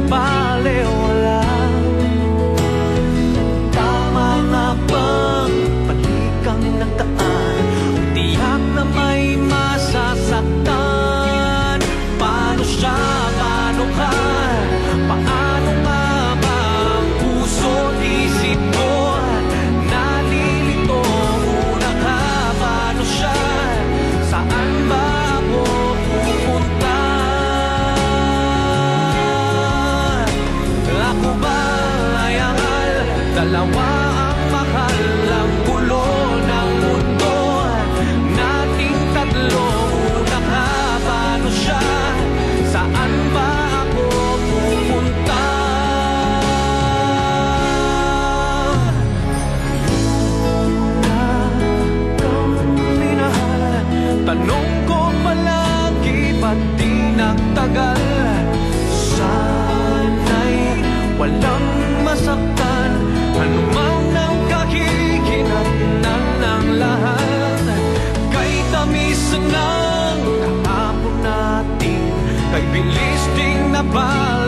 balewala. Tama nga bang palikang nagdaan, o tiyak na may masasaktan? Paano siya, paano ka, paano nga ba ang puso, isip ko nalilito? Una ka, paano siya, saan ba ako pupunta? Ako ba ay angal, dalawa ang mahal, ang gulo ng mundo nating tatlo? Una ka, paano siya, saan ba ako pupunta? Una kang minahal, tanong ko palagi, ba't di nagtagal? Sana'y walang masaktan, anumang nang kahihinatnan ng lahat. Kay tamis ng kahapon natin, kay bilis ding nabal